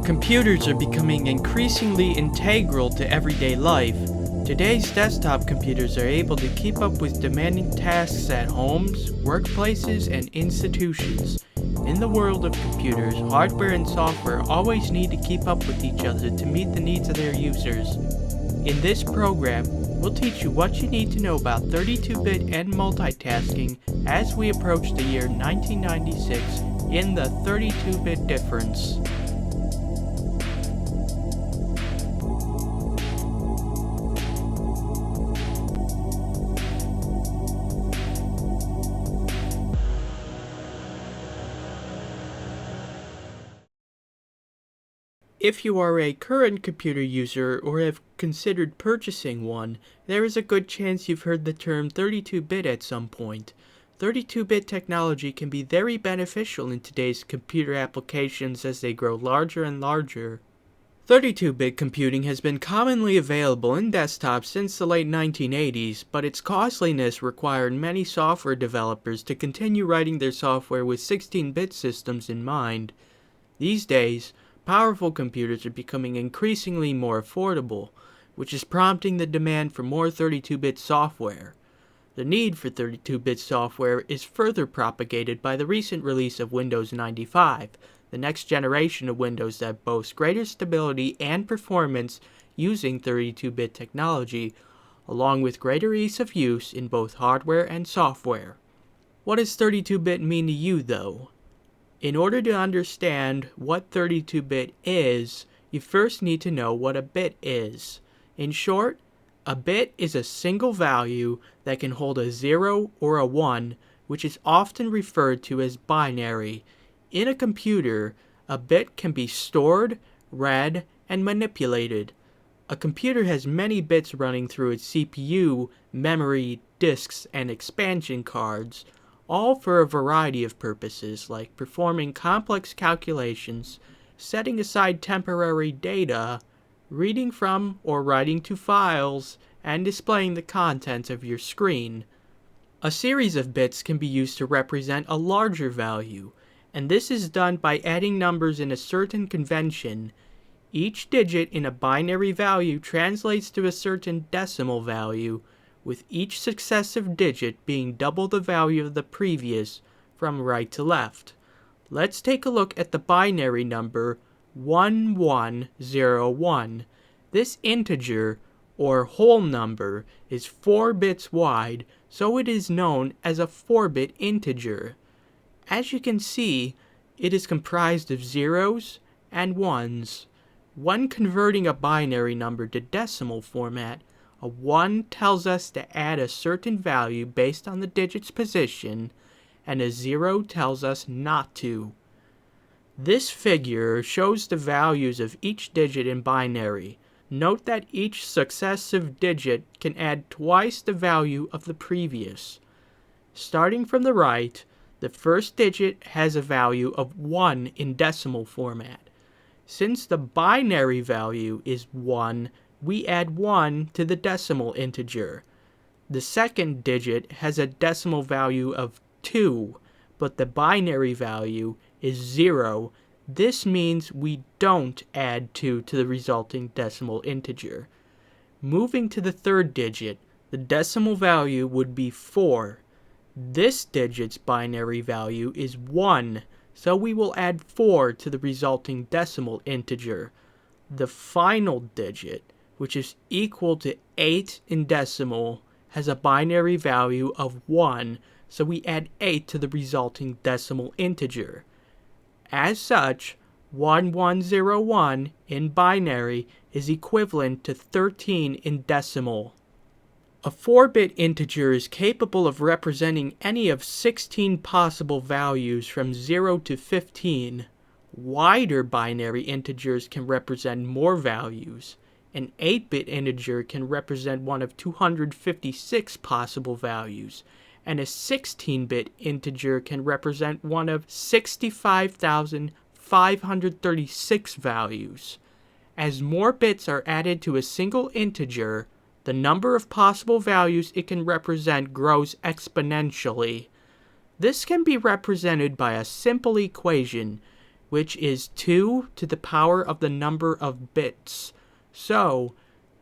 Computers are becoming increasingly integral to everyday life. Today's desktop computers are able to keep up with demanding tasks at homes, workplaces, and institutions. In the world of computers, hardware and software always need to keep up with each other to meet the needs of their users. In this program, we'll teach you what you need to know about 32-bit and multitasking as we approach the year 1996 in the 32-bit difference. If you are a current computer user or have considered purchasing one, there is a good chance you've heard the term 32-bit at some point. 32-bit technology can be very beneficial in today's computer applications as they grow larger and larger. 32-bit computing has been commonly available in desktops since the late 1980s, but its costliness required many software developers to continue writing their software with 16-bit systems in mind. These days, powerful computers are becoming increasingly more affordable, which is prompting the demand for more 32-bit software. The need for 32-bit software is further propagated by the recent release of Windows 95, the next generation of Windows that boasts greater stability and performance using 32-bit technology, along with greater ease of use in both hardware and software. What does 32-bit mean to you, though? In order to understand what 32-bit is, you first need to know what a bit is. In short, a bit is a single value that can hold a 0 or a 1, which is often referred to as binary. In a computer, a bit can be stored, read, and manipulated. A computer has many bits running through its CPU, memory, disks, and expansion cards, all for a variety of purposes like performing complex calculations, setting aside temporary data, reading from or writing to files, and displaying the contents of your screen. A series of bits can be used to represent a larger value, and this is done by adding numbers in a certain convention. Each digit in a binary value translates to a certain decimal value, with each successive digit being double the value of the previous from right to left. Let's take a look at the binary number 1101. This integer, or whole number, is 4 bits wide, so it is known as a 4-bit integer. As you can see, it is comprised of zeros and ones. When converting a binary number to decimal format, a 1 tells us to add a certain value based on the digit's position, and a 0 tells us not to. This figure shows the values of each digit in binary. Note that each successive digit can add twice the value of the previous. Starting from the right, the first digit has a value of 1 in decimal format. Since the binary value is 1, we add 1 to the decimal integer. The second digit has a decimal value of 2, but the binary value is 0. This means we don't add 2 to the resulting decimal integer. Moving to the third digit, the decimal value would be 4. This digit's binary value is 1, so we will add 4 to the resulting decimal integer. The final digit, which is equal to 8 in decimal, has a binary value of 1, so we add 8 to the resulting decimal integer. As such, 1101 in binary is equivalent to 13 in decimal. A 4-bit integer is capable of representing any of 16 possible values from 0 to 15. Wider binary integers can represent more values. An 8-bit integer can represent one of 256 possible values, and a 16-bit integer can represent one of 65,536 values. As more bits are added to a single integer, the number of possible values it can represent grows exponentially. This can be represented by a simple equation. which is 2 to the power of the number of bits. So,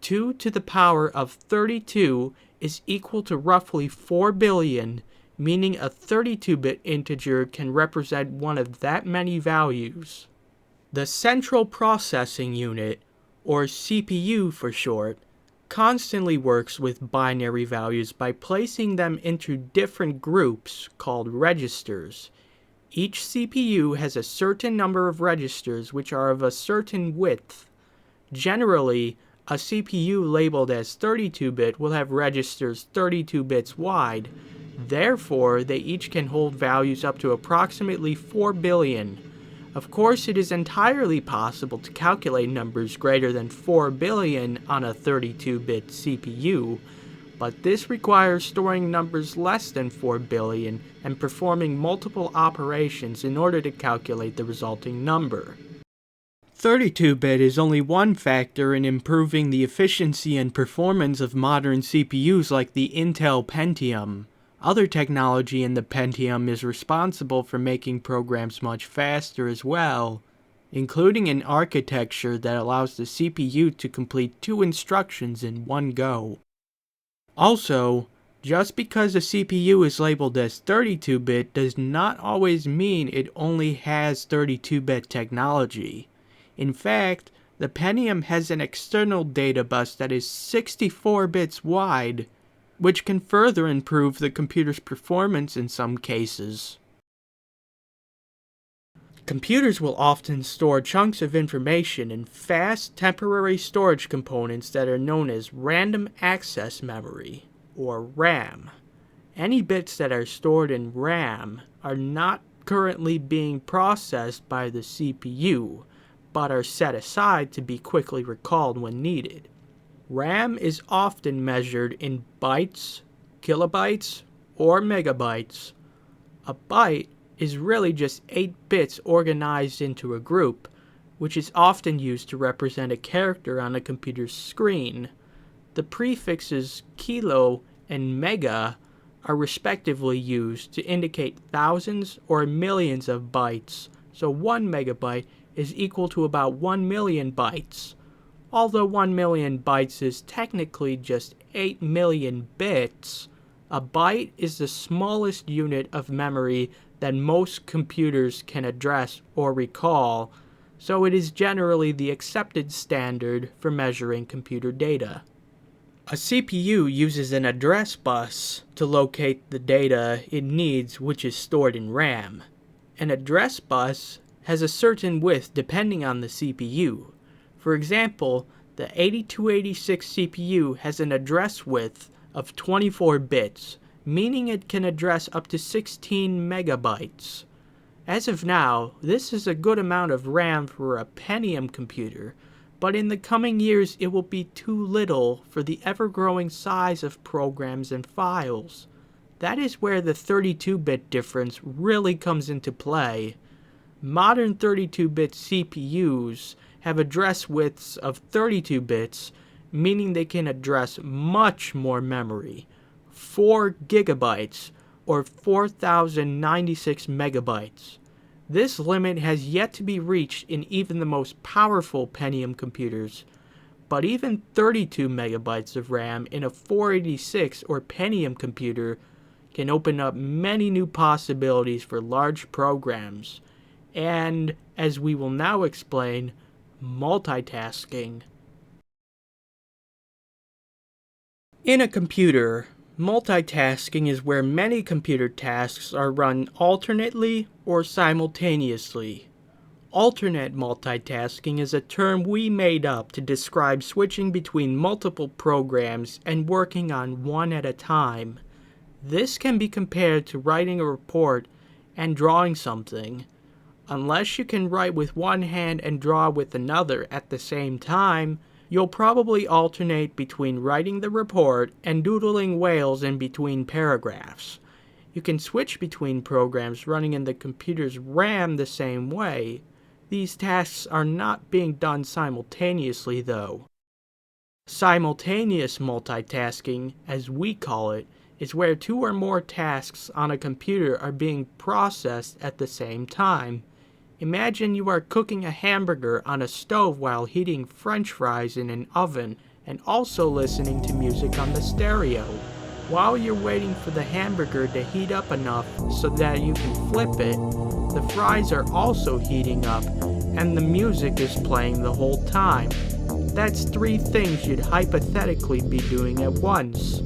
2 to the power of 32 is equal to roughly 4 billion, meaning a 32-bit integer can represent one of that many values. The Central Processing Unit, or CPU for short, constantly works with binary values by placing them into different groups called registers. Each CPU has a certain number of registers which are of a certain width. Generally, a CPU labeled as 32-bit will have registers 32 bits wide. Therefore, they each can hold values up to approximately 4 billion. Of course, it is entirely possible to calculate numbers greater than 4 billion on a 32-bit CPU, but this requires storing numbers less than 4 billion and performing multiple operations in order to calculate the resulting number. 32-bit is only one factor in improving the efficiency and performance of modern CPUs like the Intel Pentium. Other technology in the Pentium is responsible for making programs much faster as well, including an architecture that allows the CPU to complete 2 instructions in one go. Also, just because a CPU is labeled as 32-bit does not always mean it only has 32-bit technology. In fact, the Pentium has an external data bus that is 64 bits wide, which can further improve the computer's performance in some cases. Computers will often store chunks of information in fast temporary storage components that are known as random access memory, or RAM. Any bits that are stored in RAM are not currently being processed by the CPU, but are set aside to be quickly recalled when needed. RAM is often measured in bytes, kilobytes, or megabytes. A byte is really just 8 bits organized into a group, which is often used to represent a character on a computer's screen. The prefixes kilo and mega are respectively used to indicate thousands or millions of bytes, so 1 megabyte is equal to about 1 million bytes. Although 1 million bytes is technically just 8 million bits, a byte is the smallest unit of memory that most computers can address or recall, so it is generally the accepted standard for measuring computer data. A CPU uses an address bus to locate the data it needs, which is stored in RAM. An address bus has a certain width depending on the CPU. For example, the 8286 CPU has an address width of 24 bits, meaning it can address up to 16 megabytes. As of now, this is a good amount of RAM for a Pentium computer, but in the coming years it will be too little for the ever-growing size of programs and files. That is where the 32-bit difference really comes into play. Modern 32-bit CPUs have address widths of 32 bits, meaning they can address much more memory, 4 gigabytes, or 4096 megabytes. This limit has yet to be reached in even the most powerful Pentium computers, but even 32 megabytes of RAM in a 486 or Pentium computer can open up many new possibilities for large programs, and, as we will now explain, multitasking. In a computer, multitasking is where many computer tasks are run alternately or simultaneously. Alternate multitasking is a term we made up to describe switching between multiple programs and working on one at a time. This can be compared to writing a report and drawing something. Unless you can write with one hand and draw with another at the same time, you'll probably alternate between writing the report and doodling whales in between paragraphs. You can switch between programs running in the computer's RAM the same way. These tasks are not being done simultaneously, though. Simultaneous multitasking, as we call it, is where 2 or more tasks on a computer are being processed at the same time. Imagine you are cooking a hamburger on a stove while heating French fries in an oven and also listening to music on the stereo. While you're waiting for the hamburger to heat up enough so that you can flip it, the fries are also heating up and the music is playing the whole time. That's 3 things you'd hypothetically be doing at once.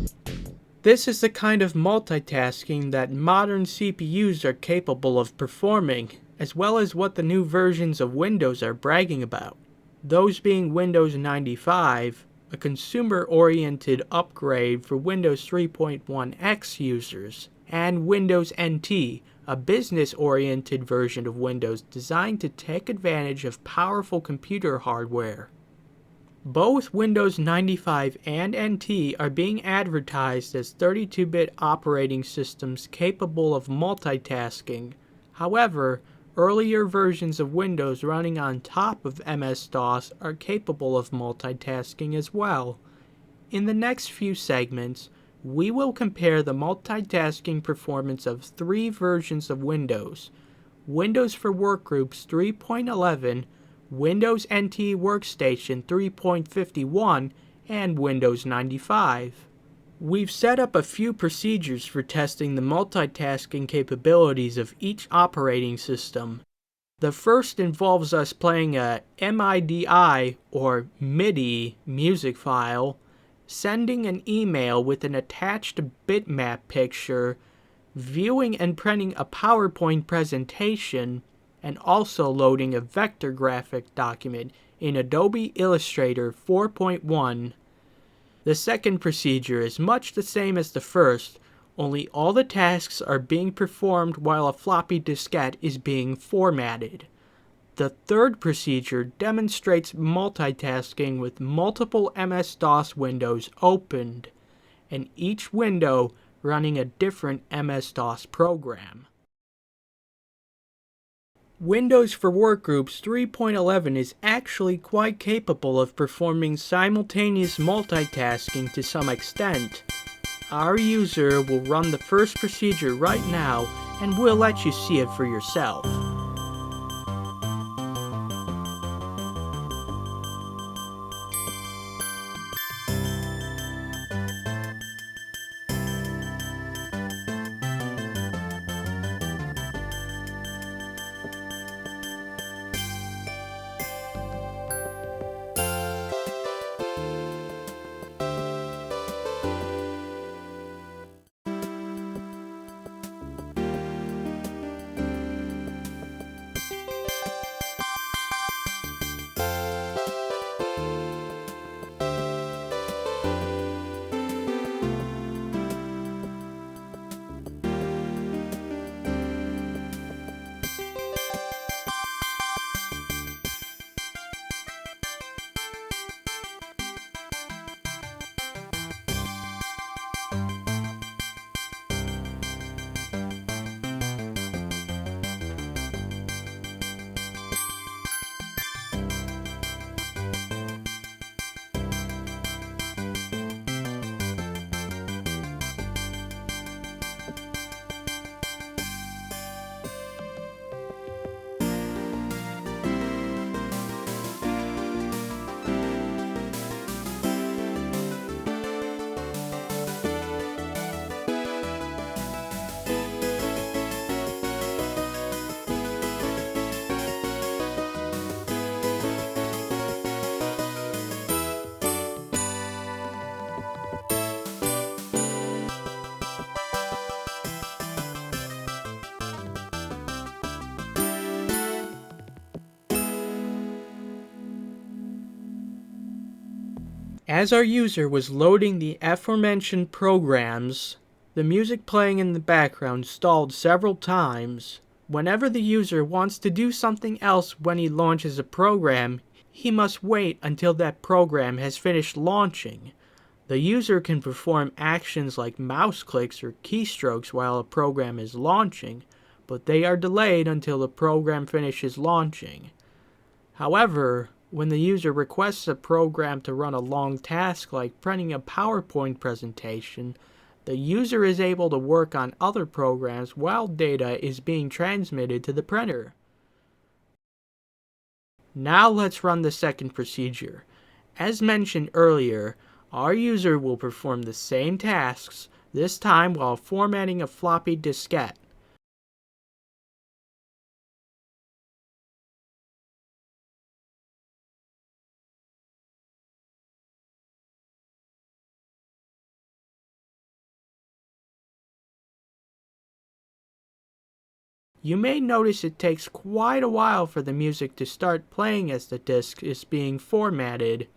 This is the kind of multitasking that modern CPUs are capable of performing, as well as what the new versions of Windows are bragging about. Those being Windows 95, a consumer-oriented upgrade for Windows 3.1x users, and Windows NT, a business-oriented version of Windows designed to take advantage of powerful computer hardware. Both Windows 95 and NT are being advertised as 32-bit operating systems capable of multitasking. However, earlier versions of Windows running on top of MS-DOS are capable of multitasking as well. In the next few segments, we will compare the multitasking performance of 3 versions of Windows: Windows for Workgroups 3.11, Windows NT Workstation 3.51, and Windows 95. We've set up a few procedures for testing the multitasking capabilities of each operating system. The first involves us playing a MIDI or MIDI music file, sending an email with an attached bitmap picture, viewing and printing a PowerPoint presentation, and also loading a vector graphic document in Adobe Illustrator 4.1. The second procedure is much the same as the first, only all the tasks are being performed while a floppy diskette is being formatted. The third procedure demonstrates multitasking with multiple MS-DOS windows opened, and each window running a different MS-DOS program. Windows for Workgroups 3.11 is actually quite capable of performing simultaneous multitasking to some extent. Our user will run the first procedure right now, and we'll let you see it for yourself. As our user was loading the aforementioned programs, the music playing in the background stalled several times. Whenever the user wants to do something else when he launches a program, he must wait until that program has finished launching. The user can perform actions like mouse clicks or keystrokes while a program is launching, but they are delayed until the program finishes launching. However, when the user requests a program to run a long task like printing a PowerPoint presentation, the user is able to work on other programs while data is being transmitted to the printer. Now let's run the second procedure. As mentioned earlier, our user will perform the same tasks, this time while formatting a floppy diskette. You may notice it takes quite a while for the music to start playing as the disk is being formatted.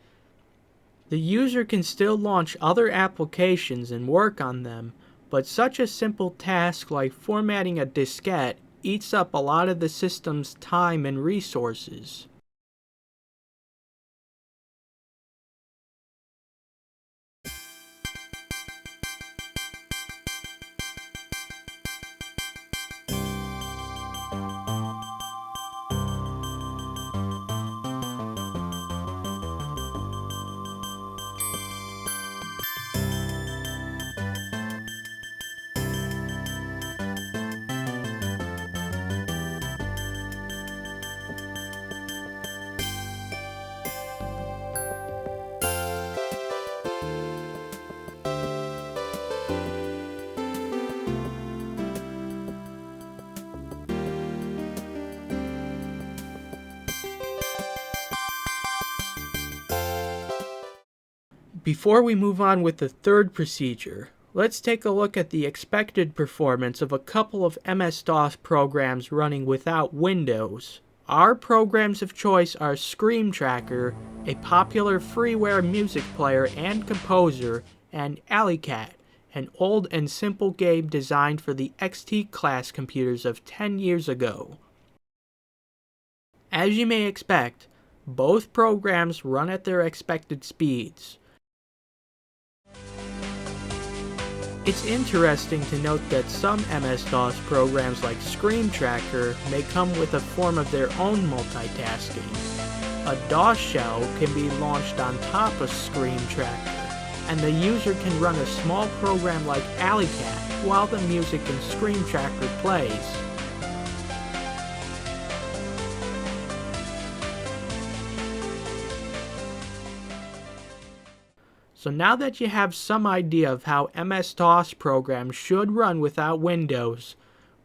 The user can still launch other applications and work on them, but such a simple task like formatting a diskette eats up a lot of the system's time and resources. Before we move on with the third procedure, let's take a look at the expected performance of a couple of MS-DOS programs running without Windows. Our programs of choice are Scream Tracker, a popular freeware music player and composer, and Alley Cat, an old and simple game designed for the XT class computers of 10 years ago. As you may expect, both programs run at their expected speeds. It's interesting to note that some MS-DOS programs like Scream Tracker may come with a form of their own multitasking. A DOS shell can be launched on top of Scream Tracker, and the user can run a small program like Alley Cat while the music in Scream Tracker plays. So now that you have some idea of how MS-DOS programs should run without Windows,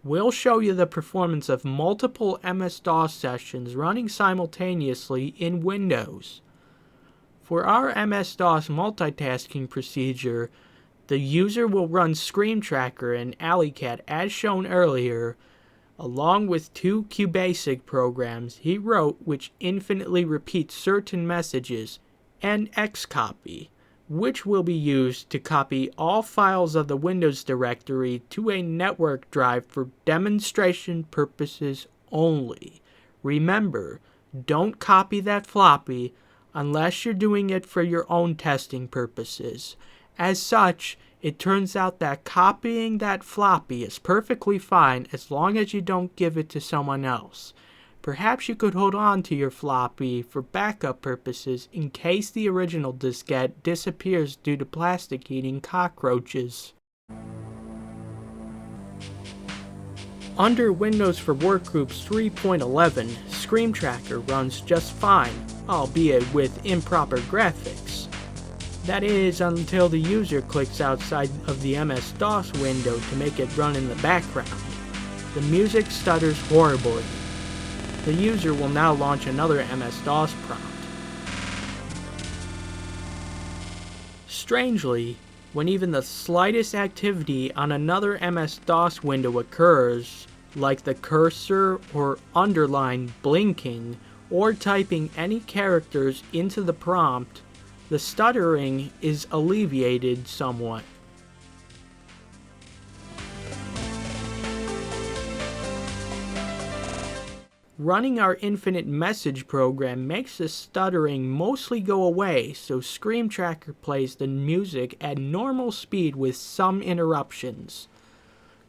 we'll show you the performance of multiple MS-DOS sessions running simultaneously in Windows. For our MS-DOS multitasking procedure, the user will run Scream Tracker and Alley Cat as shown earlier, along with two QBasic programs he wrote which infinitely repeat certain messages, and Xcopy, which will be used to copy all files of the Windows directory to a network drive for demonstration purposes only. Remember, don't copy that floppy unless you're doing it for your own testing purposes. As such, it turns out that copying that floppy is perfectly fine as long as you don't give it to someone else. Perhaps you could hold on to your floppy for backup purposes in case the original diskette disappears due to plastic-eating cockroaches. Under Windows for Workgroups 3.11, Scream Tracker runs just fine, albeit with improper graphics. That is, until the user clicks outside of the MS-DOS window to make it run in the background. The music stutters horribly. The user will now launch another MS-DOS prompt. Strangely, when even the slightest activity on another MS-DOS window occurs, like the cursor or underline blinking, or typing any characters into the prompt, the stuttering is alleviated somewhat. Running our infinite message program makes the stuttering mostly go away, so Scream Tracker plays the music at normal speed with some interruptions.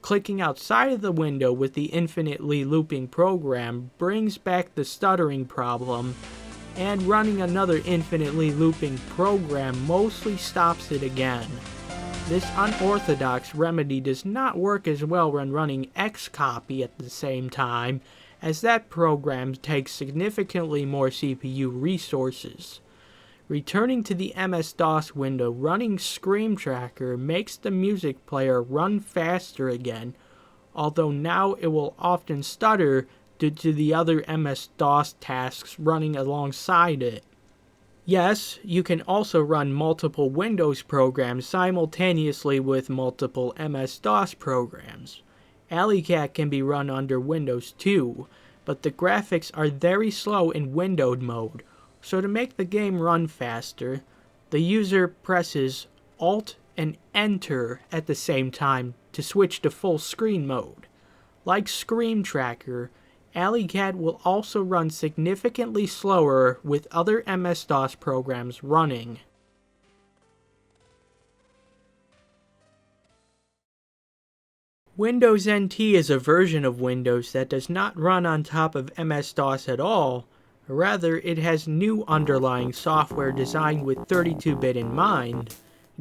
Clicking outside of the window with the infinitely looping program brings back the stuttering problem, and running another infinitely looping program mostly stops it again. This unorthodox remedy does not work as well when running Xcopy at the same time, as that program takes significantly more CPU resources. Returning to the MS-DOS window, running Scream Tracker makes the music player run faster again, although now it will often stutter due to the other MS-DOS tasks running alongside it. Yes, you can also run multiple Windows programs simultaneously with multiple MS-DOS programs. Alley Cat can be run under Windows too, but the graphics are very slow in windowed mode, so to make the game run faster, the user presses Alt and Enter at the same time to switch to full screen mode. Like Scream Tracker, Alley Cat will also run significantly slower with other MS-DOS programs running. Windows NT is a version of Windows that does not run on top of MS-DOS at all. Rather, it has new underlying software designed with 32-bit in mind.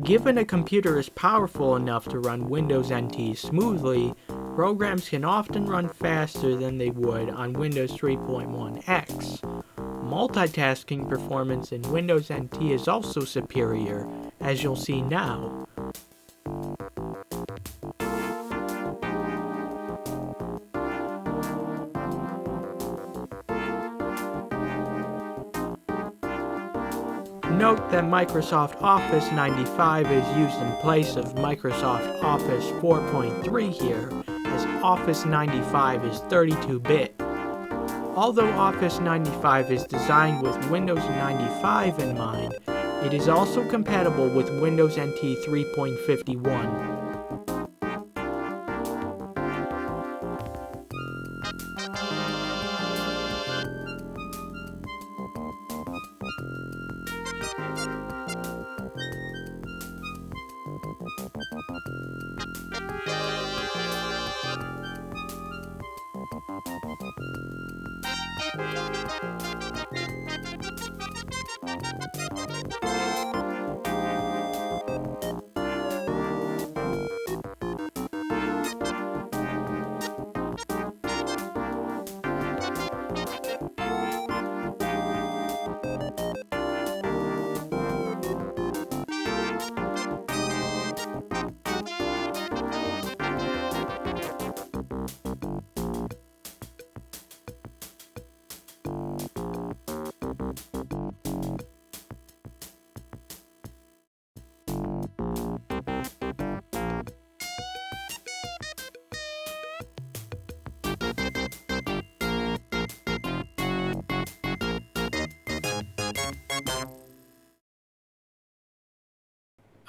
Given a computer is powerful enough to run Windows NT smoothly, programs can often run faster than they would on Windows 3.1x. Multitasking performance in Windows NT is also superior, as you'll see now. Note that Microsoft Office 95 is used in place of Microsoft Office 4.3 here, as Office 95 is 32-bit. Although Office 95 is designed with Windows 95 in mind, it is also compatible with Windows NT 3.51.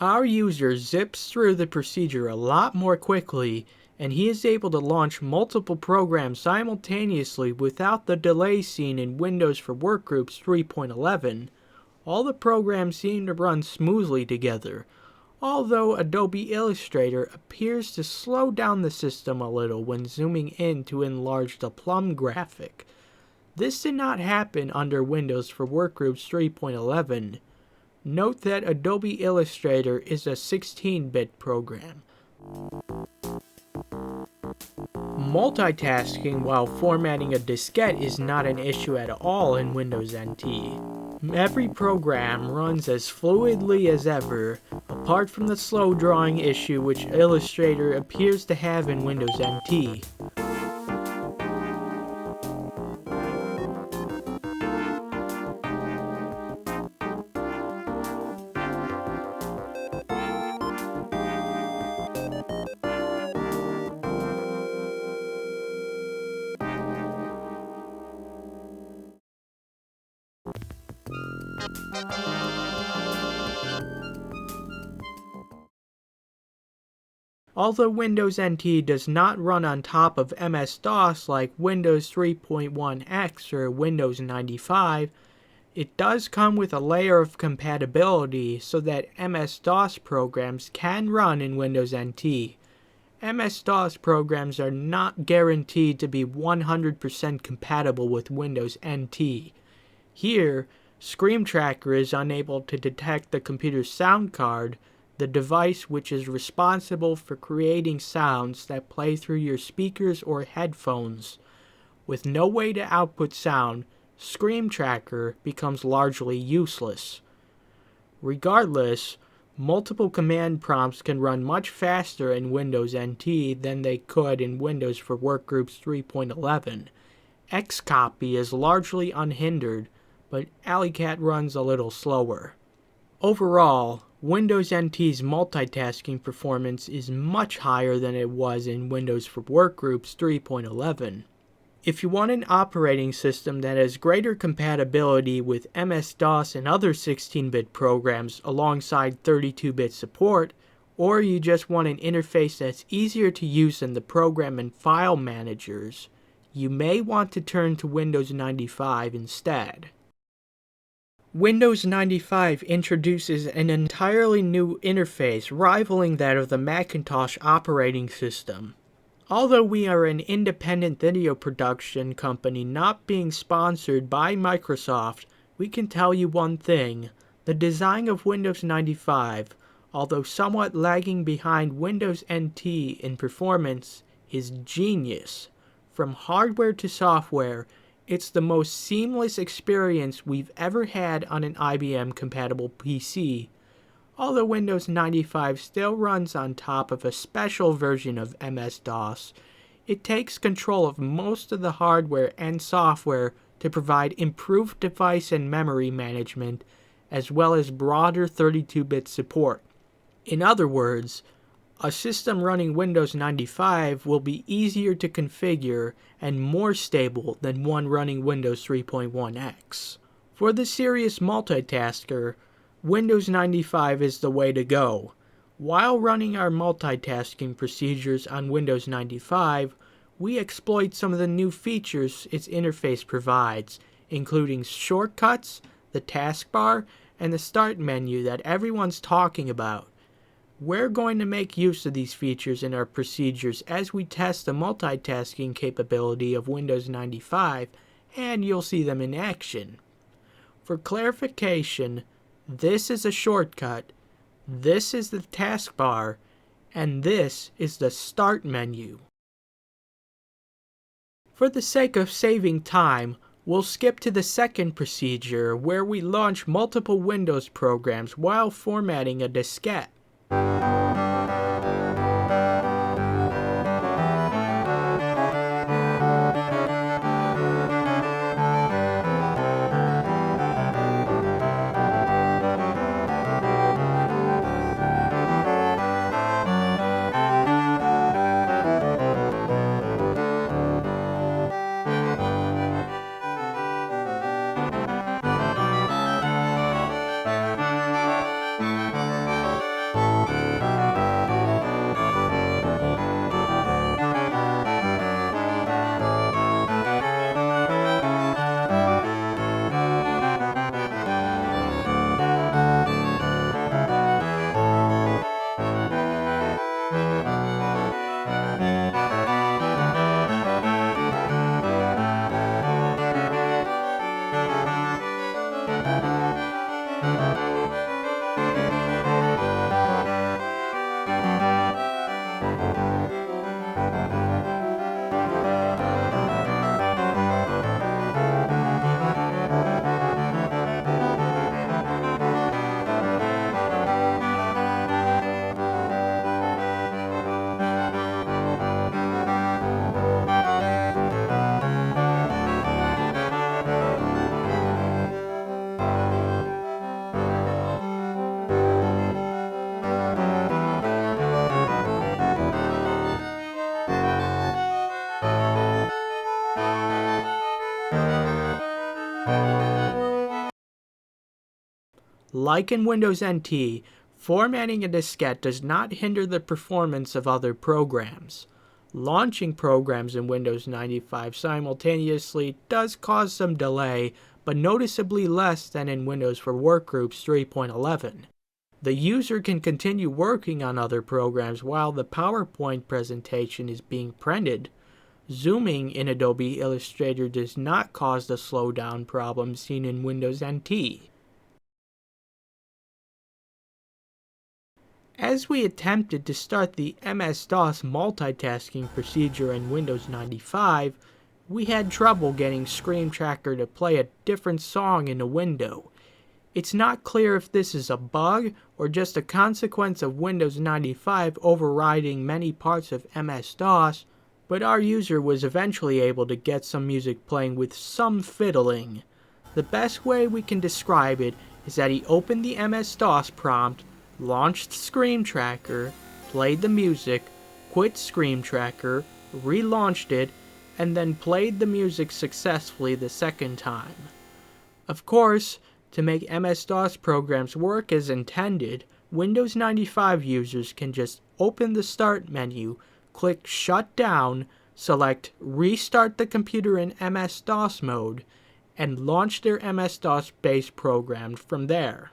Our user zips through the procedure a lot more quickly, and he is able to launch multiple programs simultaneously without the delay seen in Windows for Workgroups 3.11. All the programs seem to run smoothly together, although Adobe Illustrator appears to slow down the system a little when zooming in to enlarge the plum graphic. This did not happen under Windows for Workgroups 3.11. Note that Adobe Illustrator is a 16-bit program. Multitasking while formatting a diskette is not an issue at all in Windows NT. Every program runs as fluidly as ever, apart from the slow drawing issue which Illustrator appears to have in Windows NT. Although Windows NT does not run on top of MS-DOS like Windows 3.1x or Windows 95, it does come with a layer of compatibility so that MS-DOS programs can run in Windows NT. MS-DOS programs are not guaranteed to be 100% compatible with Windows NT. Here, Scream Tracker is unable to detect the computer's sound card, the device which is responsible for creating sounds that play through your speakers or headphones. With no way to output sound, Scream Tracker becomes largely useless. Regardless, multiple command prompts can run much faster in Windows NT than they could in Windows for Workgroups 3.11. Xcopy is largely unhindered, but Alleycat runs a little slower. Overall, Windows NT's multitasking performance is much higher than it was in Windows for Workgroups 3.11. If you want an operating system that has greater compatibility with MS-DOS and other 16-bit programs alongside 32-bit support, or you just want an interface that's easier to use than the program and file managers, you may want to turn to Windows 95 instead. Windows 95 introduces an entirely new interface rivaling that of the Macintosh operating system. Although we are an independent video production company not being sponsored by Microsoft, we can tell you one thing. The design of Windows 95, although somewhat lagging behind Windows NT in performance, is genius. From hardware to software, it's the most seamless experience we've ever had on an IBM-compatible PC. Although Windows 95 still runs on top of a special version of MS-DOS, it takes control of most of the hardware and software to provide improved device and memory management, as well as broader 32-bit support. In other words, a system running Windows 95 will be easier to configure and more stable than one running Windows 3.1x. For the serious multitasker, Windows 95 is the way to go. While running our multitasking procedures on Windows 95, we exploit some of the new features its interface provides, including shortcuts, the taskbar, and the start menu that everyone's talking about. We're going to make use of these features in our procedures as we test the multitasking capability of Windows 95, and you'll see them in action. For clarification, this is a shortcut, this is the taskbar, and this is the start menu. For the sake of saving time, we'll skip to the second procedure where we launch multiple Windows programs while formatting a diskette. Like in Windows NT, formatting a diskette does not hinder the performance of other programs. Launching programs in Windows 95 simultaneously does cause some delay, but noticeably less than in Windows for Workgroups 3.11. The user can continue working on other programs while the PowerPoint presentation is being printed. Zooming in Adobe Illustrator does not cause the slowdown problem seen in Windows NT. As we attempted to start the MS-DOS multitasking procedure in Windows 95, we had trouble getting Scream Tracker to play a different song in the window. It's not clear if this is a bug or just a consequence of Windows 95 overriding many parts of MS-DOS, but our user was eventually able to get some music playing with some fiddling. The best way we can describe it is that he opened the MS-DOS prompt, launched Scream Tracker, played the music, quit Scream Tracker, relaunched it, and then played the music successfully the second time. Of course, to make MS-DOS programs work as intended, Windows 95 users can just open the Start menu, click Shut Down, select Restart the computer in MS-DOS mode, and launch their MS-DOS base program from there.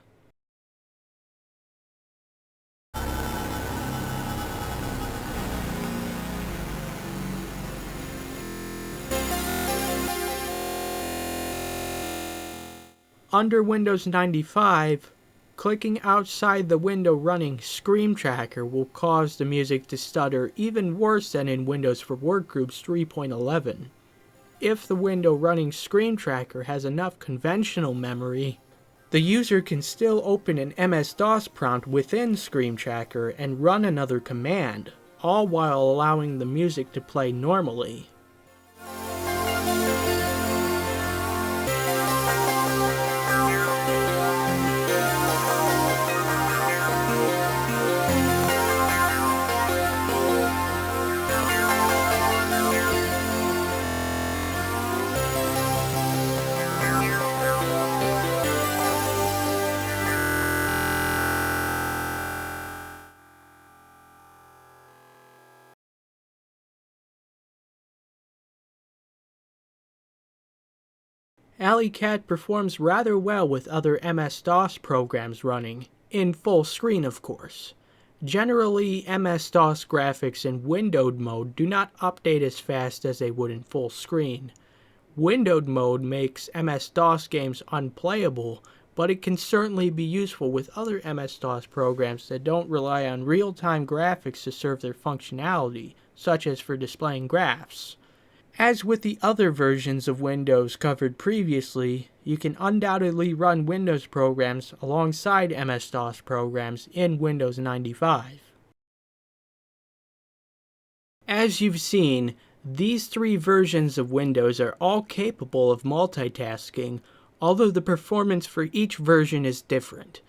Under Windows 95, clicking outside the window running Scream Tracker will cause the music to stutter even worse than in Windows for Workgroups 3.11. If the window running Scream Tracker has enough conventional memory, the user can still open an MS-DOS prompt within Scream Tracker and run another command, all while allowing the music to play normally. Alley Cat performs rather well with other MS-DOS programs running, in full screen of course. Generally, MS-DOS graphics in windowed mode do not update as fast as they would in full screen. Windowed mode makes MS-DOS games unplayable, but it can certainly be useful with other MS-DOS programs that don't rely on real-time graphics to serve their functionality, such as for displaying graphs. As with the other versions of Windows covered previously, you can undoubtedly run Windows programs alongside MS-DOS programs in Windows 95. As you've seen, these three versions of Windows are all capable of multitasking, although the performance for each version is different.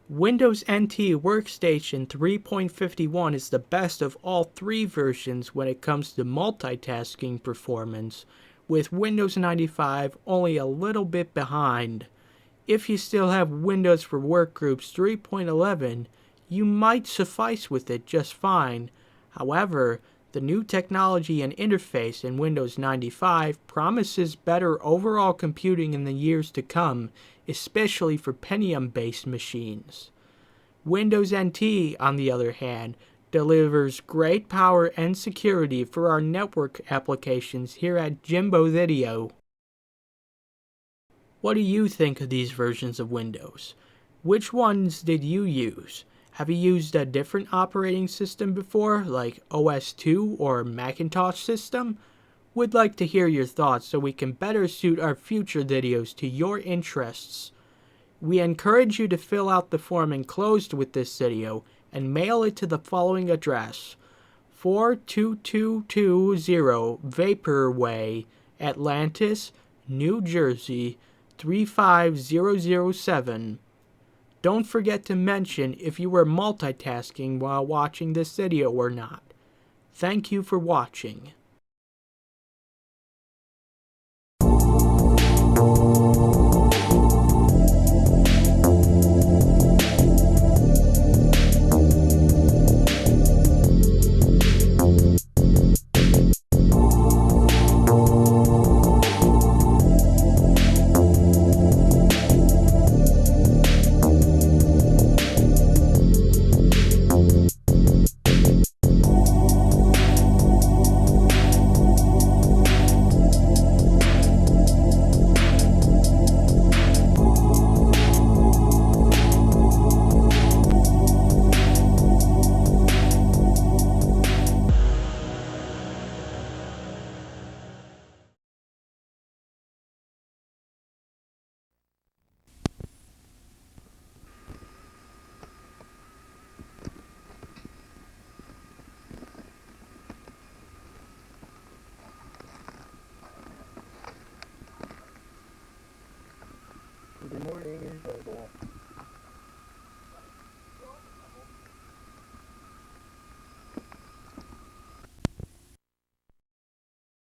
Windows NT Workstation 3.51 is the best of all three versions when it comes to multitasking performance, with Windows 95 only a little bit behind. If you still have Windows for Workgroups 3.11, you might suffice with it just fine. However, the new technology and interface in Windows 95 promises better overall computing in the years to come, especially for Pentium-based machines. Windows NT, on the other hand, delivers great power and security for our network applications here at JimboVideo. What do you think of these versions of Windows? Which ones did you use? Have you used a different operating system before, like OS 2 or Macintosh system? We'd like to hear your thoughts so we can better suit our future videos to your interests. We encourage you to fill out the form enclosed with this video and mail it to the following address: 42220 Vapor Way, Atlantis, New Jersey 35007. Don't forget to mention if you were multitasking while watching this video or not. Thank you for watching. Good morning, enjoyable.